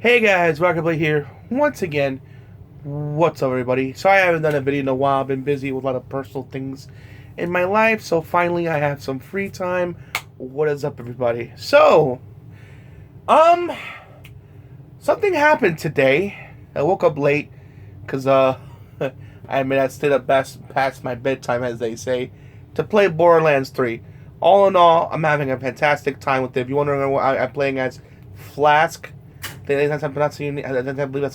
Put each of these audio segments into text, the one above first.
Hey guys, Rockingtheblade here once again. What's up, everybody? Sorry I haven't done a video in a while. I've been busy with a lot of personal things in my life, so finally I have some free time. What is up, everybody? So, something happened today. I woke up late because I admit I stayed up past my bedtime, as they say, to play Borderlands 3. All in all, I'm having a fantastic time with it. If you're wondering what I'm playing as, Flask. I believe that's how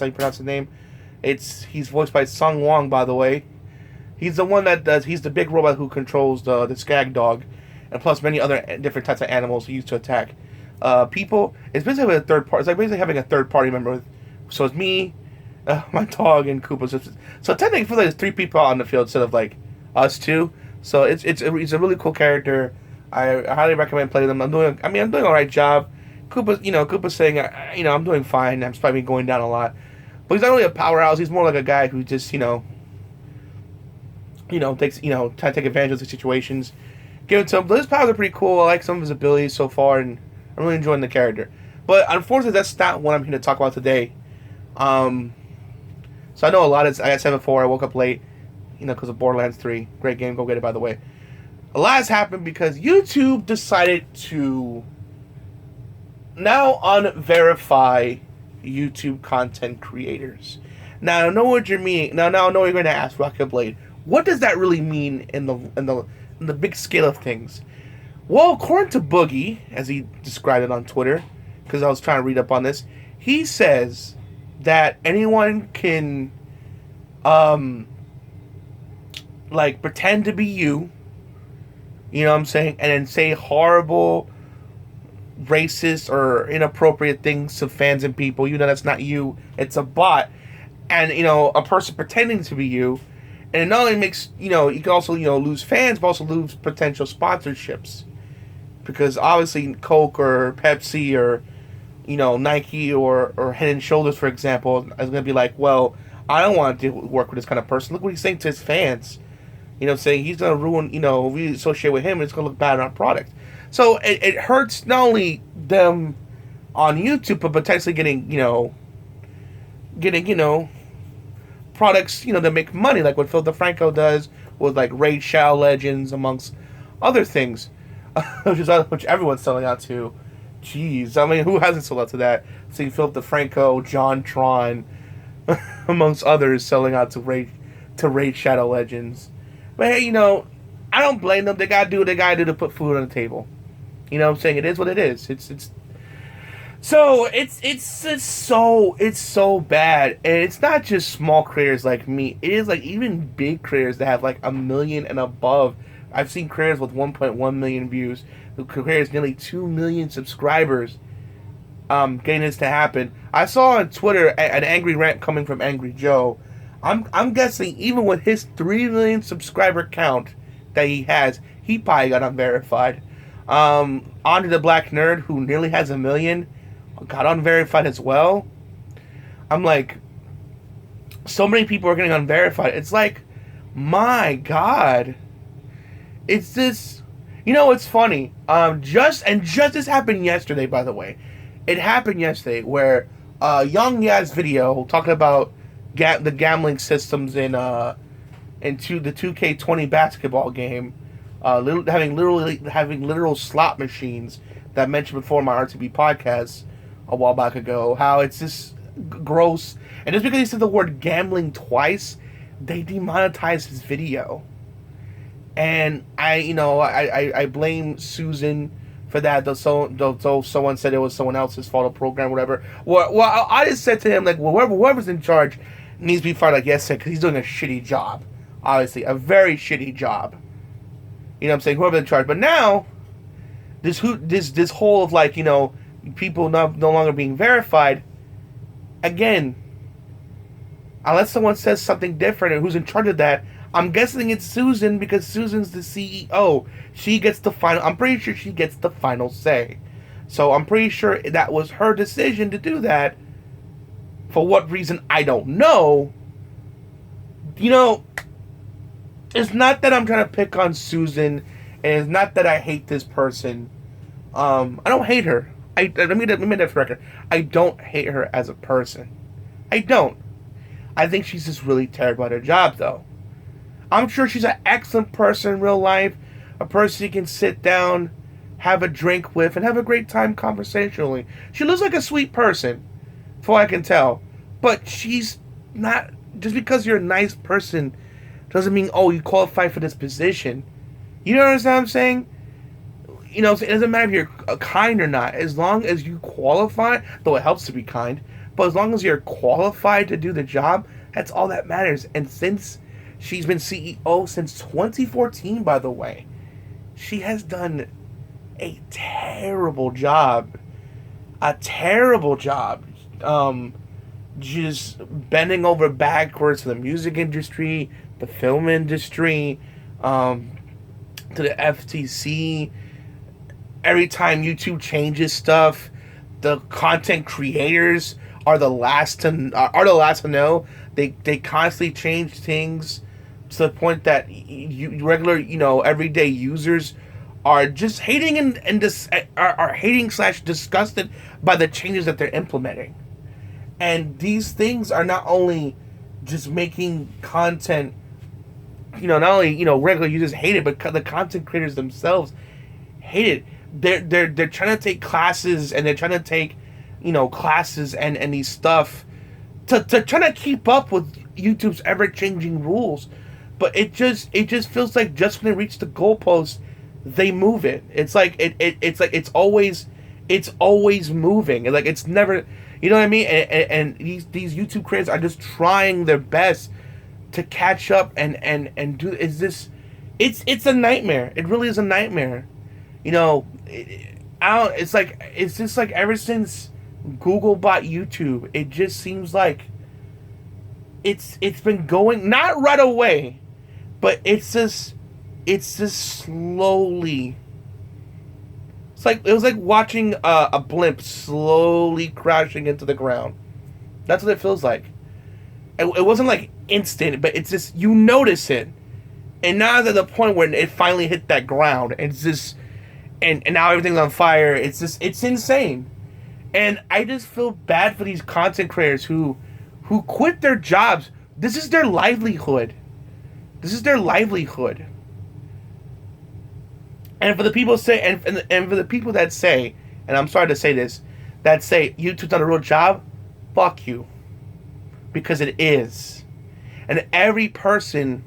you pronounce his name. He's voiced by Sung Wong, by the way. He's the one that does. He's the big robot who controls the skag dog, and plus many other different types of animals he used to attack people. It's basically a third party. It's like basically having a third party member. So it's me, my dog, and Koopa. So technically, I feel like there's three people out on the field instead of like us two. So it's a really cool character. I highly recommend playing them. I'm doing all right job. Koopa's saying, I'm doing fine. I'm probably going down a lot. But he's not really a powerhouse. He's more like a guy who just, takes, trying to take advantage of the situations. Give it to him. But his powers are pretty cool. I like some of his abilities so far, and I'm really enjoying the character. But unfortunately, that's not what I'm here to talk about today. So I know a lot of, I got 7-4. I woke up late, because of Borderlands 3. Great game. Go get it, by the way. A lot has happened because YouTube decided to now unverify YouTube content creators. Now I know what you mean. Now I know you're going to ask, Rockingtheblade, what does that really mean in the big scale of things? Well, according to Boogie, as he described it on Twitter, because I was trying to read up on this, he says that anyone can, pretend to be you. You know what I'm saying, and then say horrible, racist or inappropriate things to fans and people. That's not you, it's a bot, and a person pretending to be you, and it not only makes you can also lose fans, but also lose potential sponsorships, because obviously Coke or Pepsi or Nike or Head and Shoulders, for example, is going to be like, well, I don't want to work with this kind of person. Look what he's saying to his fans, saying he's going to ruin, if we associate with him, and it's going to look bad on our product. So it hurts not only them on YouTube, but potentially getting products, that make money, like what Phil DeFranco does with like Raid Shadow Legends, amongst other things, which everyone's selling out to. Jeez, I mean, who hasn't sold out to that? Seeing Phil DeFranco, John Tron, amongst others, selling out to Raid Shadow Legends. But hey, I don't blame them. They gotta do what they gotta do to put food on the table. You know what I'm saying? It is what it is. It's so bad. And it's not just small creators like me. It is like even big creators that have like 1 million and above. I've seen creators with 1.1 million views, creators nearly 2 million subscribers, getting this to happen. I saw on Twitter an angry rant coming from Angry Joe. I'm guessing even with his 3 million subscriber count that he has, he probably got unverified. Andre the Black Nerd, who nearly has 1 million, got unverified as well. I'm like, so many people are getting unverified. It's like, my God. It's this, it's funny. Just this happened yesterday, by the way. It happened yesterday where Young Yaz video talking about the gambling systems in the 2K20 basketball game, having literal slot machines that I mentioned before in my RTB podcast a while back ago. How it's just gross, and just because he said the word gambling twice, they demonetized his video. And I blame Susan for that. Though someone said it was someone else's fault, a program, whatever. Well, I just said to him, like, well, whoever's in charge needs to be fired, like yesterday, because he's doing a shitty job. Obviously, a very shitty job. You know what I'm saying? Whoever's in charge. But now, this whole of like, people no longer being verified, again, unless someone says something different and who's in charge of that, I'm guessing it's Susan, because Susan's the CEO. She gets the final, I'm pretty sure she gets the final say. So I'm pretty sure that was her decision to do that. For what reason, I don't know. It's not that I'm trying to pick on Susan, and it's not that I hate this person. I don't hate her. let me make that for record. I don't hate her as a person. I don't. I think she's just really terrible at her job, though. I'm sure she's an excellent person in real life, a person you can sit down, have a drink with, and have a great time conversationally. She looks like a sweet person, from what I can tell. But she's not, just because you're a nice person doesn't mean, oh, you qualify for this position. You know what I'm saying? You know, it doesn't matter if you're kind or not. As long as you qualify, though it helps to be kind, but as long as you're qualified to do the job, that's all that matters. And since she's been CEO since 2014, by the way, she has done a terrible job. A terrible job. Just bending over backwards to the music industry, the film industry, to the FTC. Every time YouTube changes stuff, the content creators are the last to know. They constantly change things to the point that regular, everyday users are just hating are hating / disgusted by the changes that they're implementing. And these things are not only just making content, not only regular users hate it, but the content creators themselves hate it. They're trying to take classes, and they're trying to take classes and these stuff to try to keep up with YouTube's ever changing rules. But it just feels like just when they reach the goalpost, they move it. It's like it's always moving, and like it's never, you know what I mean? And these YouTube creators are just trying their best to catch up and do. It's a nightmare. It really is a nightmare. It's just like ever since Google bought YouTube, it just seems like it's been going, not right away, but it's just slowly. It was like watching a blimp slowly crashing into the ground. That's what it feels like. It wasn't like instant, but it's just, you notice it, and now they're at the point where it finally hit that ground. It's just, and now everything's on fire. It's insane. And I just feel bad for these content creators who quit their jobs. This is their livelihood. And for the people and for the people that say, and I'm sorry to say this, that say YouTube's not a real job, fuck you. Because it is. And every person,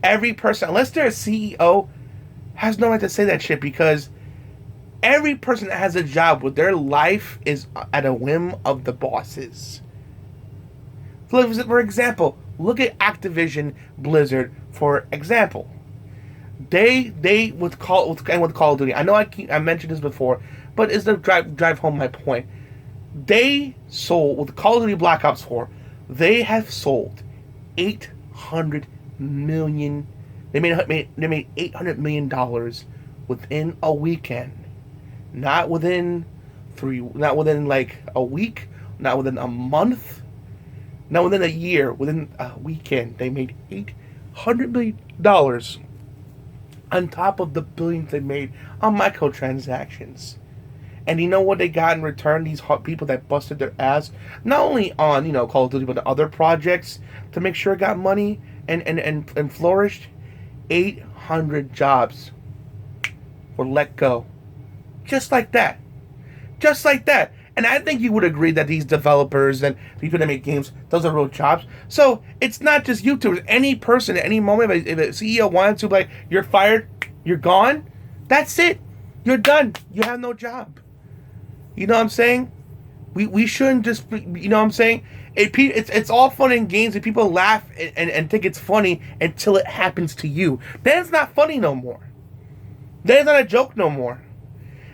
unless they're a CEO, has no right to say that shit, because every person that has a job with their life is at a whim of the bosses. For example, look at Activision Blizzard, for example. They with Call of Duty. I know I mentioned this before, but it's to drive home my point. They sold with Call of Duty Black Ops 4. They have sold $800 million. They made $800 million within a weekend. Not within like a week, not within a month, not within a year, within a weekend. They made $800 million on top of the billions they made on microtransactions. And you know what they got in return? These people that busted their ass, not only on Call of Duty, but other projects to make sure it got money and flourished. 800 jobs were let go. Just like that. And I think you would agree that these developers and people that make games, those are real jobs. So it's not just YouTubers. Any person at any moment, if a CEO wanted to, like, you're fired, you're gone, that's it. You're done. You have no job. You know what I'm saying? We shouldn't just, you know what I'm saying? It's all fun and games, and people laugh and think it's funny until it happens to you. Then it's not funny no more. Then it's not a joke no more.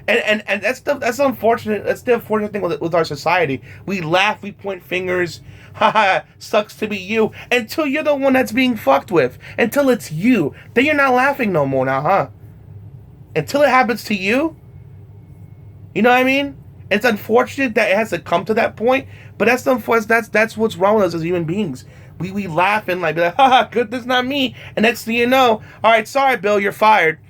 And that's the unfortunate. That's the unfortunate thing with our society. We laugh, we point fingers. Haha, sucks to be you. Until you're the one that's being fucked with. Until it's you. Then you're not laughing no more now, huh? Until it happens to you. You know what I mean? It's unfortunate that it has to come to that point, but that's what's wrong with us as human beings. We laugh and be like, haha, good, that's not me. And next thing you know, all right, sorry, Bill, you're fired.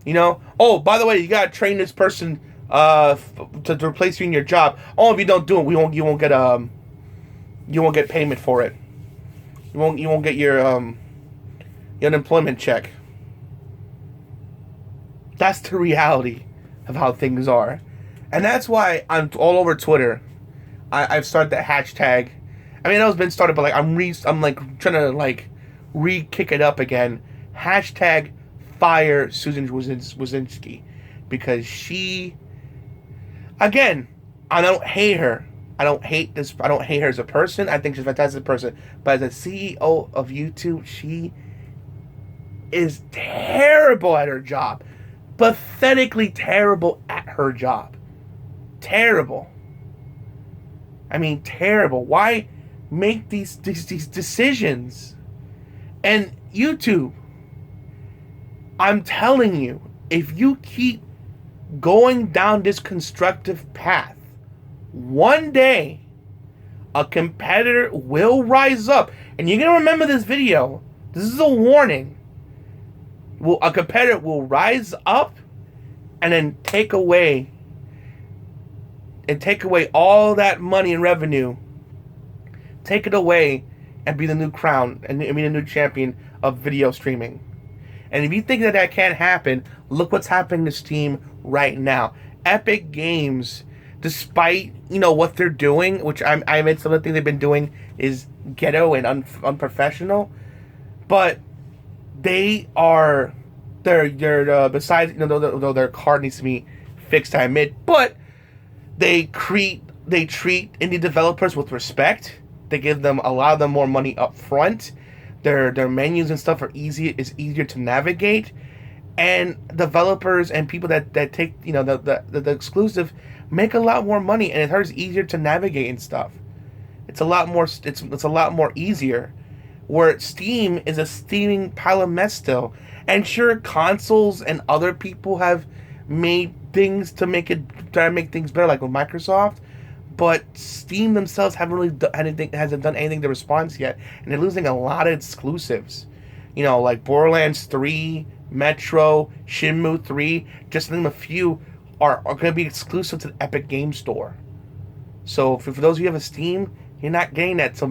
Oh, by the way, you gotta train this person to replace you in your job. Oh, if you don't do it, you won't get payment for it. You won't get your unemployment check. That's the reality of how things are. And that's why I'm all over Twitter. I've started that hashtag. I mean, it's been started, but like I'm like trying to like re-kick it up again. Hashtag fire Susan Wojcicki, because she, again, I don't hate her. I don't hate her as a person. I think she's a fantastic person. But as a CEO of YouTube, she is terrible at her job. Pathetically terrible at her job. Terrible. I mean, terrible. Why make these decisions? And YouTube, I'm telling you, if you keep going down this constructive path, one day a competitor will rise up. And you're going to remember this video. This is a warning. A competitor will rise up and then take away all that money and revenue. Take it away and be the new crown and be the new champion of video streaming. And if you think that can't happen, look what's happening to Steam right now. Epic Games, despite what they're doing, which I admit some of the things they've been doing is ghetto and unprofessional, but they're besides though their card needs to be fixed, I admit, but they treat indie developers with respect. They allow them more money up front. Their menus and stuff is easier to navigate, and developers and people that take the exclusive make a lot more money, and it's easier to navigate and stuff. It's a lot more easier. Where Steam is a steaming pile of mess still, and sure, consoles and other people have made things to try to make things better, like with Microsoft. But Steam themselves hasn't done anything to respond yet, and they're losing a lot of exclusives. Like Borderlands 3, Metro, Shenmue 3, just to name a few, are going to be exclusive to the Epic Game Store. So for those of you who have a Steam, you're not getting that. So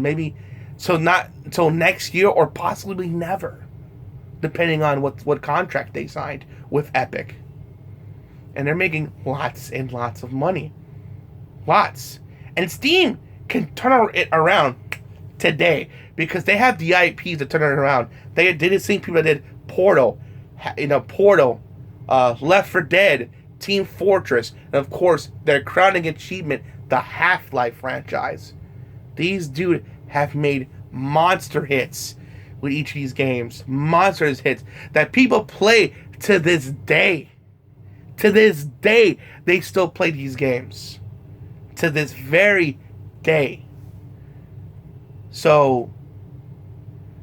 not until next year or possibly never, depending on what contract they signed with Epic. And they're making lots and lots of money. Lots. And Steam can turn it around today because they have the IPs to turn it around. They did the same people that did Portal, Left 4 Dead, Team Fortress, and of course their crowning achievement, the Half-Life franchise. These dudes have made monster hits with each of these games. Monster hits that people play to this day. To this day, they still play these games. To this very day. So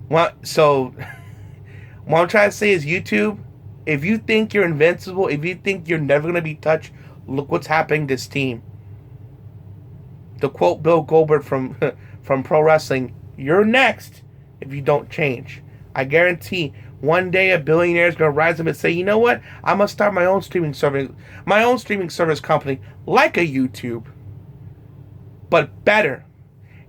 what I'm trying to say is, YouTube, if you think you're invincible, if you think you're never going to be touched, look what's happening to this team. To quote Bill Goldberg from Pro Wrestling, you're next if you don't change. I guarantee one day a billionaire is going to rise up and say, you know what? I'm going to start my own streaming service company like a YouTube, but better.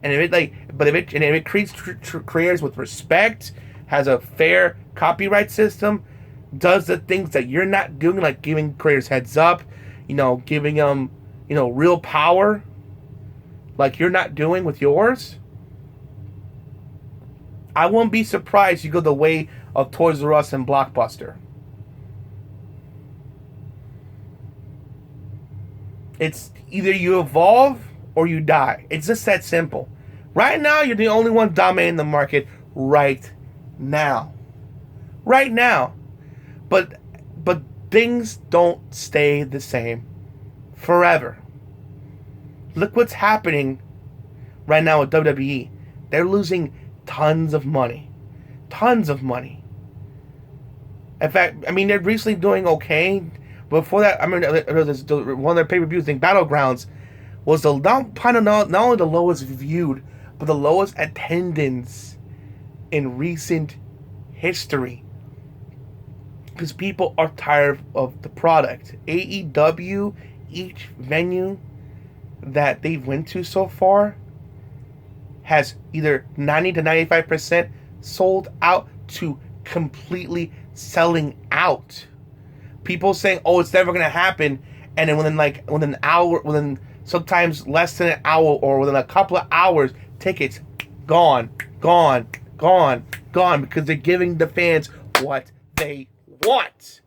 And if it creates creators with respect, has a fair copyright system, does the things that you're not doing, like giving creators heads up, giving them, real power, like you're not doing with yours, I won't be surprised you go the way of Toys R Us and Blockbuster. It's either you evolve or you die. It's just that simple. Right now, you're the only one dominating the market right now. Right now. But things don't stay the same forever. Look what's happening right now with WWE. They're losing tons of money. Tons of money. In fact, they're recently doing okay. Before that, one of their pay-per-views, Battlegrounds, was not only the lowest viewed, but the lowest attendance in recent history. Because people are tired of the product. AEW, each venue that they've went to so far has either 90 to 95% sold out to completely selling out. People saying, "Oh, it's never gonna happen," and then within an hour, within sometimes less than an hour, or within a couple of hours, tickets gone, because they're giving the fans what they want.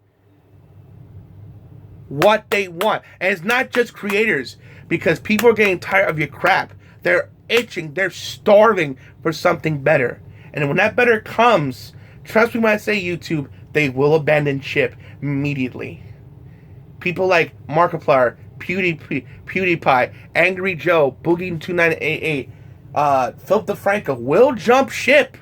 What they want. And it's not just creators, because people are getting tired of your crap. They're itching, they're starving for something better. And when that better comes, trust me when I say YouTube, they will abandon ship immediately. People like Markiplier, PewDiePie, Angry Joe, Boogie2988, Philip DeFranco will jump ship.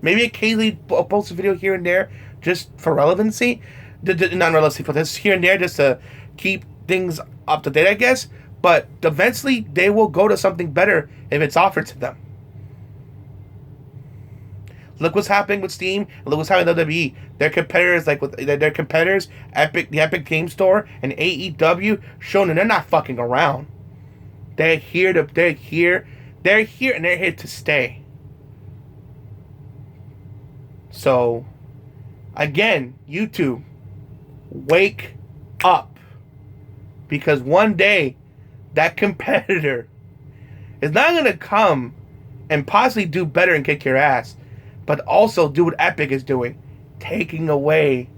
Maybe occasionally post a video here and there just for relevancy. Not relevancy, but just here and there just to keep things up to date, I guess. But eventually they will go to something better if it's offered to them. Look what's happening with Steam. Look what's happening with WWE. Their competitors, the Epic Game Store and AEW, showing that they're not fucking around. They're here, and they're here to stay. So, again, YouTube, wake up, because one day that competitor is not gonna come and possibly do better and kick your ass, but also do what Epic is doing, taking away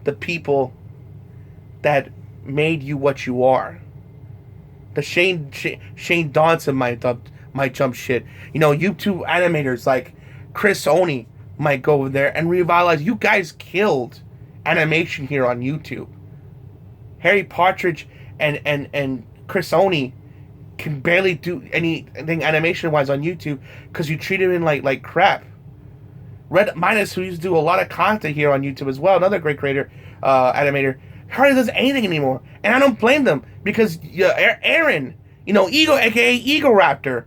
the people that made you what you are. The Shane Dawson might jump shit. You know, YouTube animators like Chris Oni might go over there and revitalize. You guys killed animation here on YouTube. Harry Partridge and Chris Oni can barely do anything animation-wise on YouTube because you treat him like crap. Red Minus, who used to do a lot of content here on YouTube as well, another great creator, animator, hardly does anything anymore. And I don't blame them, because Aaron, Ego, aka Ego Raptor,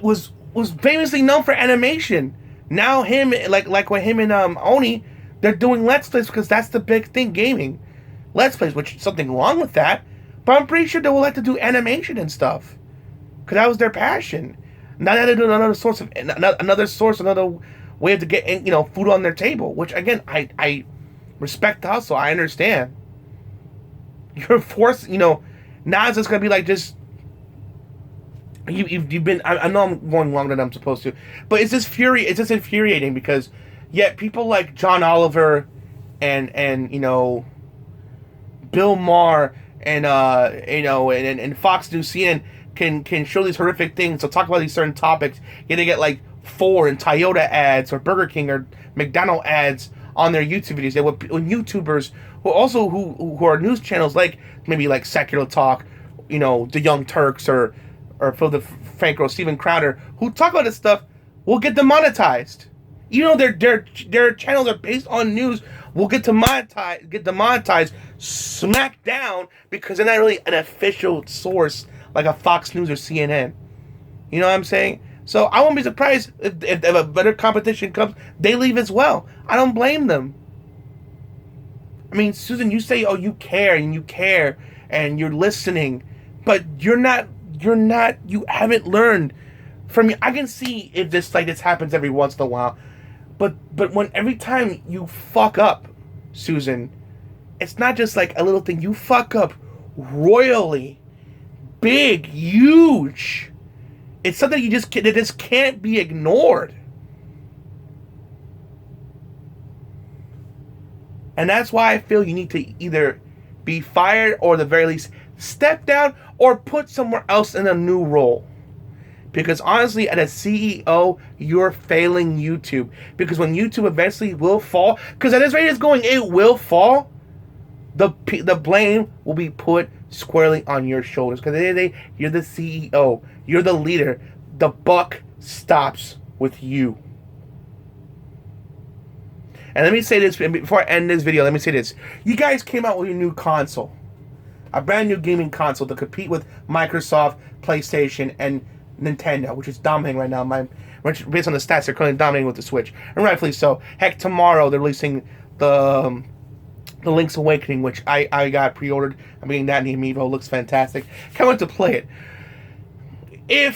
was famously known for animation. Now him, like with him and Oni, they're doing Let's Plays because that's the big thing, gaming. Let's Plays, which is something wrong with that, but I'm pretty sure they will like to do animation and stuff, because that was their passion. Now they do another way to get food on their table, which again I respect the hustle. I understand. You're forced, now it's just gonna be like just you've been. I know I'm going longer than I'm supposed to, but it's just infuriating because yet people like John Oliver and Bill Maher and Fox News, CNN can show these horrific things. So talk about these certain topics. Yeah, they get like Ford and Toyota ads or Burger King or McDonald's ads on their YouTube videos. They when YouTubers who are news channels like maybe like Secular Talk, the Young Turks or Phil DeFranco, Steven Crowder, who talk about this stuff, will get demonetized. Even though their channels are based on news, will get demonetized, smacked down, because they're not really an official source like a Fox News or CNN. You know what I'm saying? So I won't be surprised if a better competition comes, they leave as well. I don't blame them. I mean, Susan, you say, oh, you care and you're listening, but you haven't learned from me. I can see if this happens every once in a while, but when every time you fuck up, Susan, it's not just like a little thing. You fuck up royally, big, huge. It's something that just can't be ignored. And that's why I feel you need to either be fired or at the very least step down or put somewhere else in a new role. Because honestly, as a CEO, you're failing YouTube. Because when YouTube eventually will fall, because at this rate it's going, it will fall, the blame will be put squarely on your shoulders. Because at the end of the day, you're the CEO. You're the leader. The buck stops with you. And let me say this, before I end this video, let me say this. You guys came out with your new console. A brand new gaming console to compete with Microsoft, PlayStation, and Nintendo, which is dominating right now. Based on the stats, they're currently dominating with the Switch. And rightfully so. Heck, tomorrow they're releasing the The Link's Awakening, which I got pre-ordered. I'm getting that in the Amiibo. Looks fantastic. Can't wait to play it.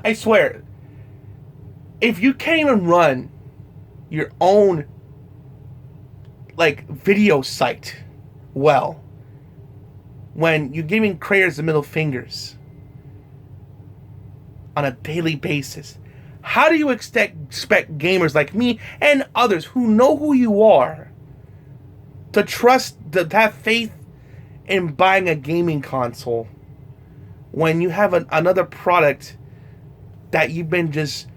I swear, if you can't even run your own, like, video site well, when you're giving creators the middle fingers on a daily basis, how do you expect gamers like me and others who know who you are to trust, to have faith in buying a gaming console when you have another product that you've been just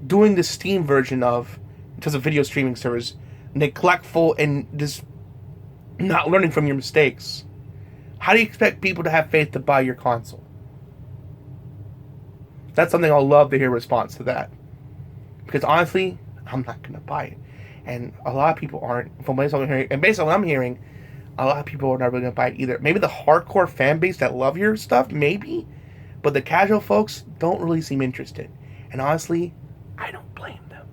doing the Steam version of, in terms of video streaming servers, neglectful and just not learning from your mistakes? How do you expect people to have faith to buy your console? That's something I'll love to hear a response to that. Because honestly, I'm not going to buy it. And a lot of people aren't. From based on what I'm hearing, and based on what I'm hearing, a lot of people are not really going to buy it either. Maybe the hardcore fan base that love your stuff, maybe. But the casual folks don't really seem interested. And honestly, I don't blame them.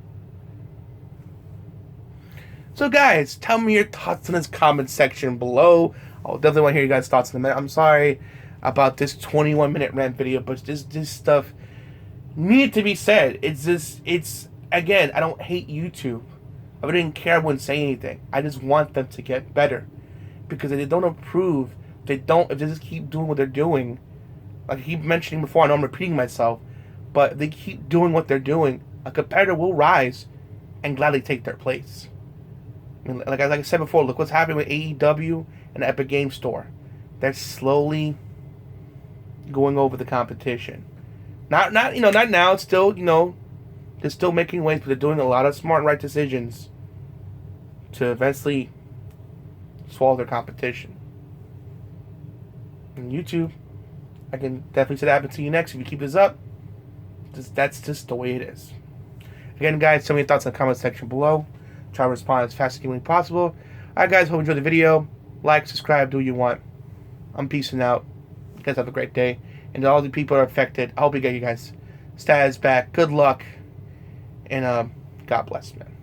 So guys, tell me your thoughts in this comment section below. I'll definitely want to hear you guys' thoughts in a minute. I'm sorry about this 21-minute rant video, but this stuff needed to be said. It's again, I don't hate YouTube. I didn't care, I wouldn't say anything. I just want them to get better. Because if they don't improve, if they just keep doing what they're doing, like I keep mentioning before, I know I'm repeating myself, but if they keep doing what they're doing, a competitor will rise and gladly take their place. I mean, like I said before, look what's happening with AEW and the Epic Games Store. They're slowly going over the competition. Not now. It's still, they're still making waves, but they're doing a lot of smart and right decisions to eventually swallow their competition. And YouTube, I can definitely see that happen to you next if you keep this up. That's just the way it is. Again, guys, tell me your thoughts in the comment section below. Try to respond as fast as humanly possible. Alright, guys, hope you enjoyed the video. Like, subscribe, do what you want. I'm peacing out. You guys have a great day. And to all the people that are affected, I hope you get you guys status back. Good luck. And God bless, man.